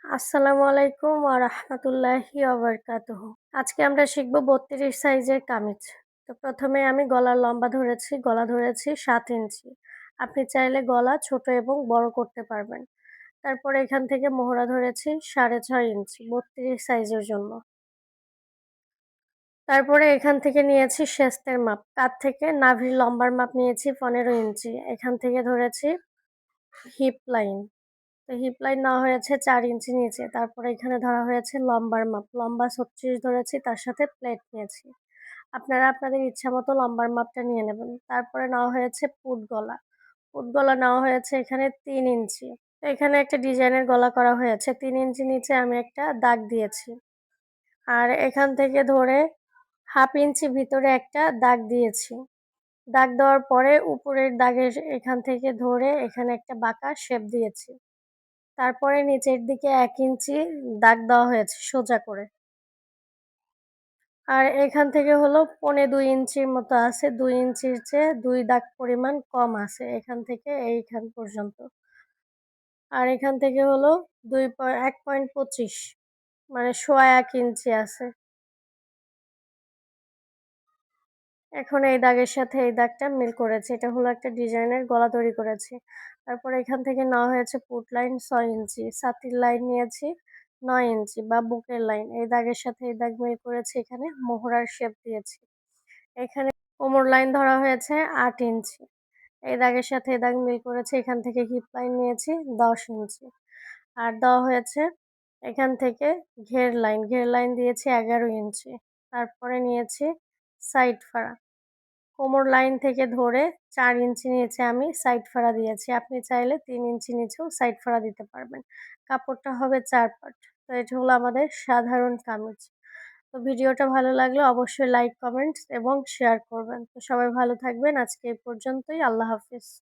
আসসালামু আলাইকুম ওয়া রাহমাতুল্লাহি ওয়া বারাকাতুহু। আজকে আমরা শিখব ৩২ সাইজের কামিজ। তো প্রথমে আমি গলা ধরেছি ৭ ইঞ্চি। আপনি চাইলে গলা ছোট এবং বড় করতে পারবেন। তারপরে এখান থেকে মোহরা ধরেছি ৬.৫ ইঞ্চি ৩২ সাইজের জন্য। তারপরে এখান থেকে নিয়েছি শেস্তের মাপ। কাঁধ থেকে নাভির লম্বার মাপ নিয়েছি ১৫ ইঞ্চি। এখান থেকে ধরেছি হিপ লাইন। তো হিপ লাইন নেওয়া হয়েছে ৪ ইঞ্চি নিচে। তারপরে এখানে ধরা হয়েছে লম্বার মাপ। লম্বা ৩৬ ধরেছি, তার সাথে প্লেট নিয়েছি। আপনারা আপনাদের ইচ্ছামতো লম্বার মাপটা নিয়ে নেবেন। তারপরে নেওয়া হয়েছে পুট গলা। পুট গলা নেওয়া হয়েছে এখানে ৩ ইঞ্চি। তো এখানে একটা ডিজাইনের গলা করা হয়েছে। ৩ ইঞ্চি নিচে আমি একটা দাগ দিয়েছি। আর এখান থেকে ধরে 1/2 ইঞ্চি ভিতরে একটা দাগ দিয়েছি। দাগ দেওয়ার পরে উপরের দাগের এখান থেকে ধরে এখানে একটা বাঁকা শেপ দিয়েছি। তারপরে নিচের দিকে ১ ইঞ্চি দাগ দেওয়া হয়েছে সোজা করে। আর এখান থেকে হলো ২.৫ ইঞ্চির মতো আছে। ২ ইঞ্চির চেয়ে ২ দাগ পরিমাণ কম আছে এখান থেকে এইখান পর্যন্ত। আর এখান থেকে হলো ১.২৫ মানে সোয়া ১ ইঞ্চি আছে। এখন এই দাগের সাথে এই দাগটা মিল করেছি। এটা হলো একটা ডিজাইনের গলা তৈরি করেছি। তারপরে এখান থেকে নেওয়া হয়েছে পুট লাইন ৬ ইঞ্চি, ছাতির লাইন নিয়েছি ৯ ইঞ্চি বা বুকের লাইন। এই দাগের সাথে এই দাগ মিল করেছি, এখানে মোহরার শেপ দিয়েছি। এখানে কোমর লাইন ধরা হয়েছে ৮ ইঞ্চি। এই দাগের সাথে এই দাগ মিল করেছি। এখান থেকে হিপ লাইন নিয়েছি ১০ ইঞ্চি। আর দেওয়া হয়েছে এখান থেকে ঘের লাইন দিয়েছি ১১ ইঞ্চি। তারপরে নিয়েছি সাইড ফাড়া। কোমর লাইন থেকে ধরে ৪ ইঞ্চি নিচে আমি সাইড ফাড়া দিয়েছি। আপনি চাইলে ৩ ইঞ্চি নিচেও সাইড ফাড়া দিতে পারবেন। কাপড়টা হবে ৪ পার্ট। তো এটা হলো আমাদের সাধারণ কামিজ। তো ভিডিওটা ভালো লাগলে অবশ্যই লাইক, কমেন্টস এবং শেয়ার করবেন। তো সবাই ভালো থাকবেন। আজকে এই পর্যন্তই। আল্লাহ হাফেজ।